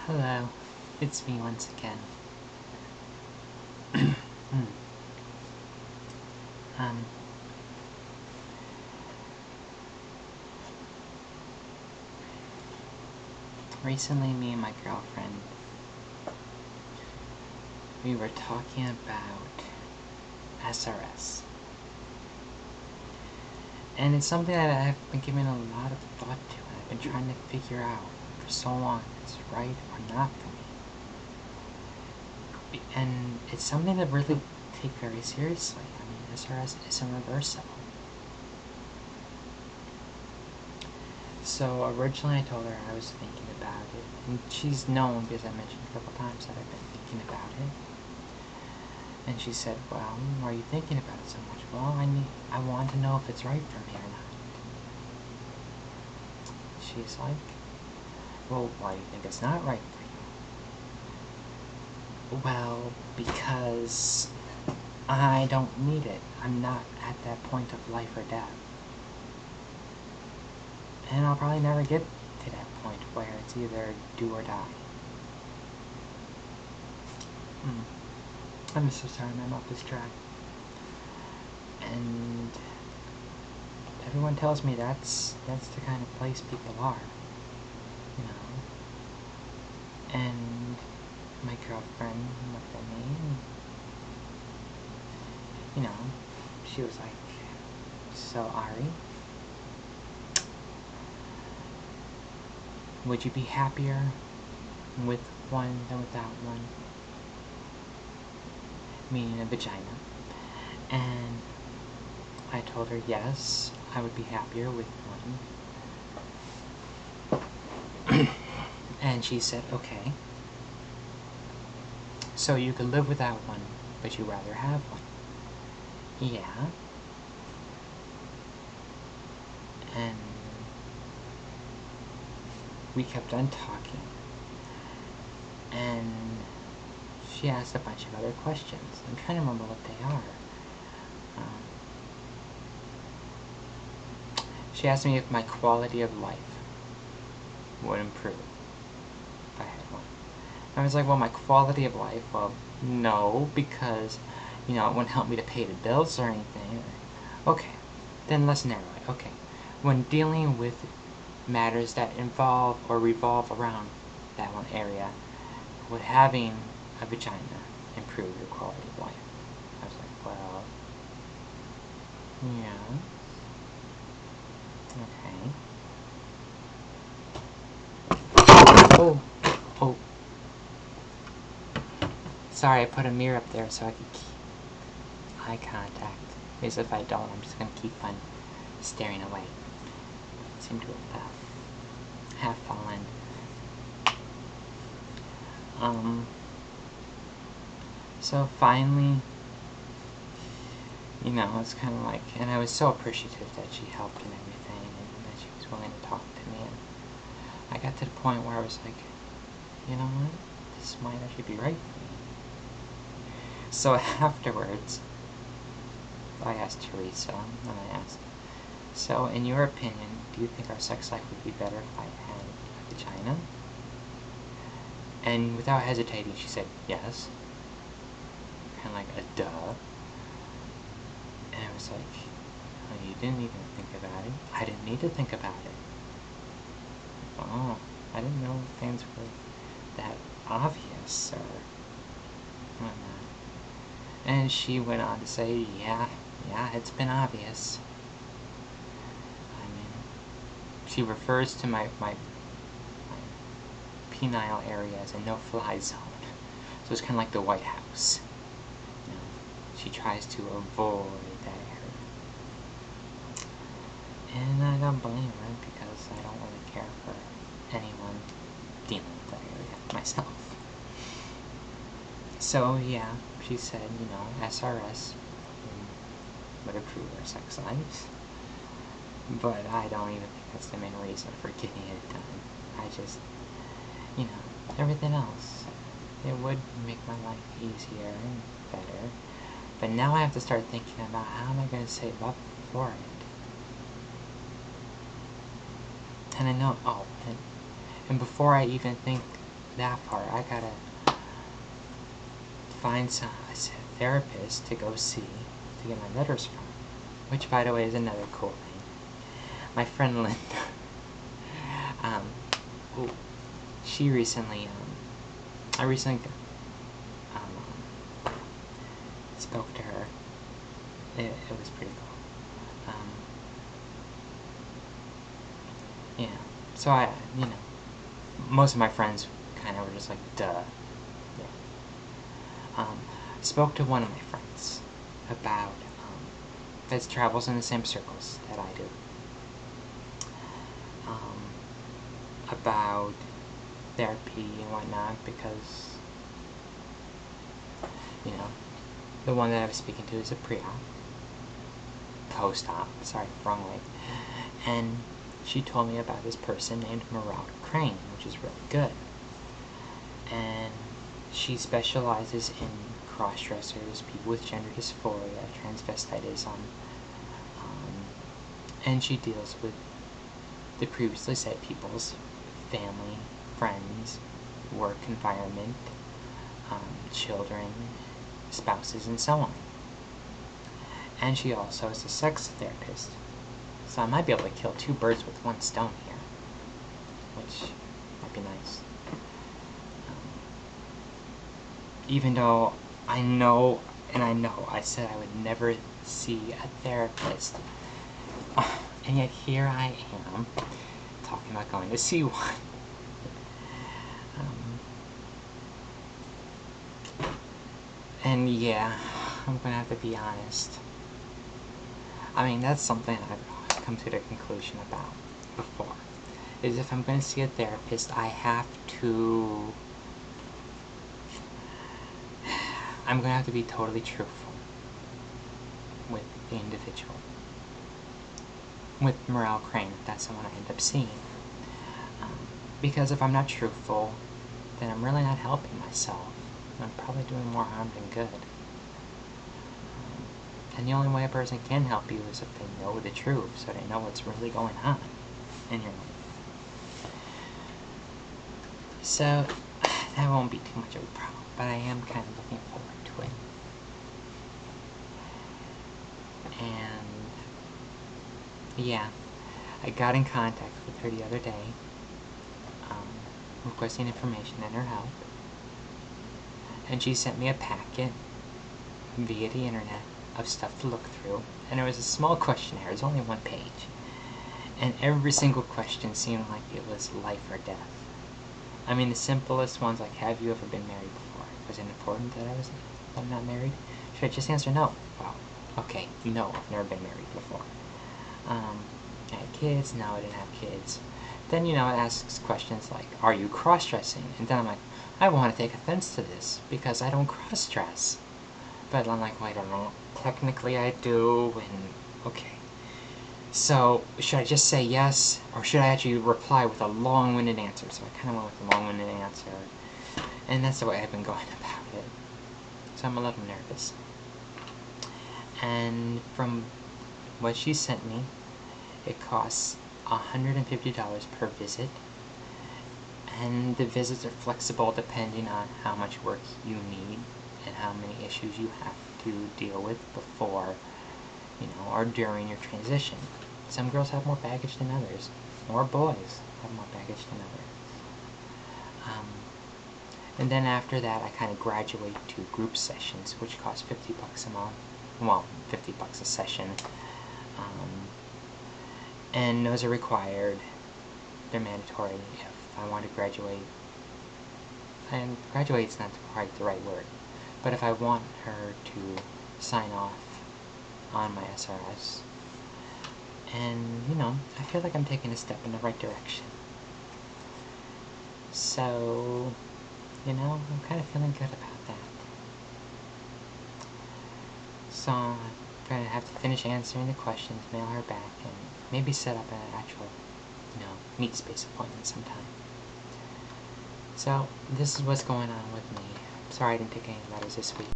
Hello, it's me once again. um, Recently me and my girlfriend, we were talking about SRS. And it's something that I've been giving a lot of thought to, and I've been trying to figure out for so long if it's right or not for me. And it's something to really take very seriously. I mean, SRS isn't reversible. So originally I told her I was thinking about it, and she's known because I mentioned a couple times that I've been thinking about it. And she said, well, why are you thinking about it so much? Well, I want to know if it's right for me or not. She's like, well, why do you think it's not right for you? Well, because I don't need it. I'm not at that point of life or death. And I'll probably never get to that point where it's either do or die. I'm so sorry, my mouth is dry. And everyone tells me that's the kind of place people are, you know. And my girlfriend looked at me and, you know, she was like, so Ari, would you be happier with one than without one? Meaning a vagina. And I told her yes, I would be happier with one. And she said, okay. So you could live without one, but you'd rather have one. Yeah. And we kept on talking. And she asked a bunch of other questions. I'm trying to remember what they are. She asked me if my quality of life would improve if I had one. I was like, well, my quality of life, well, no, because, you know, it wouldn't help me to pay the bills or anything. Okay, then let's narrow it. Okay, when dealing with matters that involve or revolve around that one area, would having a vagina improve your quality of life? I was like, well, yeah. Okay. Oh. Sorry, I put a mirror up there so I could keep eye contact. Because if I don't, I'm just going to keep on staring away. I seem to have fallen. So finally, you know, it's kind of like, and I was so appreciative that she helped and everything, and that she was willing to talk to me, and I got to the point where I was like, you know what, this might actually be right for me. So afterwards, I asked Teresa, and I asked, so in your opinion, do you think our sex life would be better if I had a vagina? And without hesitating, she said, yes. Kind of like a duh. And I was like, oh, you didn't even think about it. I didn't need to think about it. Oh, I didn't know things were that obvious, or whatnot. And she went on to say, yeah, it's been obvious. I mean, she refers to my penile area as a no-fly zone. So it's kind of like the White House. You know, she tries to avoid that area. And I don't blame her, because I don't really care for anyone dealing with that area myself. So yeah, she said, you know, SRS would improve our sex lives. But I don't even think that's the main reason for getting it done. I just, you know, everything else, it would make my life easier and better. But now I have to start thinking about how am I going to save up for it. And I know, and before I even think that part. I gotta find a therapist to go see, to get my letters from. Which, by the way, is another cool thing. My friend Linda, she recently, I recently spoke to her. It was pretty cool. Yeah, so most of my friends kind of were just like, duh. Yeah. Spoke to one of my friends about, that travels in the same circles that I do, about therapy and whatnot, because, the one that I was speaking to is a pre-op, post-op, sorry, wrong way, and she told me about this person named Merel Crane, which is really good, and she specializes in cross-dressers, people with gender dysphoria, transvestitism, and she deals with the previously said people's family, friends, work environment, children, spouses, and so on. And she also is a sex therapist. So I might be able to kill two birds with one stone here, which might be nice. Even though I know I said I would never see a therapist, and yet here I am talking about going to see one. And yeah, I'm gonna have to be honest. I mean, that's something I've come to the conclusion about before, is if I'm gonna see a therapist, I'm gonna have to be totally truthful with the individual. With Merel Crane, if that's someone I end up seeing. Because if I'm not truthful, then I'm really not helping myself. I'm probably doing more harm than good. And the only way a person can help you is if they know the truth, so they know what's really going on in your life. So, that won't be too much of a problem, but I am kind of looking forward to it. And, yeah, I got in contact with her the other day, requesting information and her help. And she sent me a packet via the internet of stuff to look through, and it was a small questionnaire. It was only one page, and every single question seemed like it was life or death. I mean, the simplest ones, like, have you ever been married before? Was it important that I'm not married? Should I just answer no? Well, okay, no, I've never been married before. I had kids? No, I didn't have kids. Then, it asks questions like, are you cross-dressing? And then I'm like, I want to take offense to this, because I don't cross-dress. But I'm like, wait, I don't know. Technically I do, and okay. So, should I just say yes, or should I actually reply with a long-winded answer? So I kind of went with a long-winded answer, and that's the way I've been going about it. So I'm a little nervous. And from what she sent me, it costs $150 per visit, and the visits are flexible depending on how much work you need and how many issues you have to deal with before, or during your transition. Some girls have more baggage than others. More boys have more baggage than others. And then after that, I kind of graduate to group sessions, which cost $50 a month. Well, $50 a session. And those are required. They're mandatory if I want to graduate. And graduate's not quite the right word. But if I want her to sign off on my SRS, and, I feel like I'm taking a step in the right direction. So, I'm kind of feeling good about that. So, I'm going to have to finish answering the questions, mail her back, and maybe set up an actual, meet space appointment sometime. So, this is what's going on with me. Sorry I didn't take any letters this week.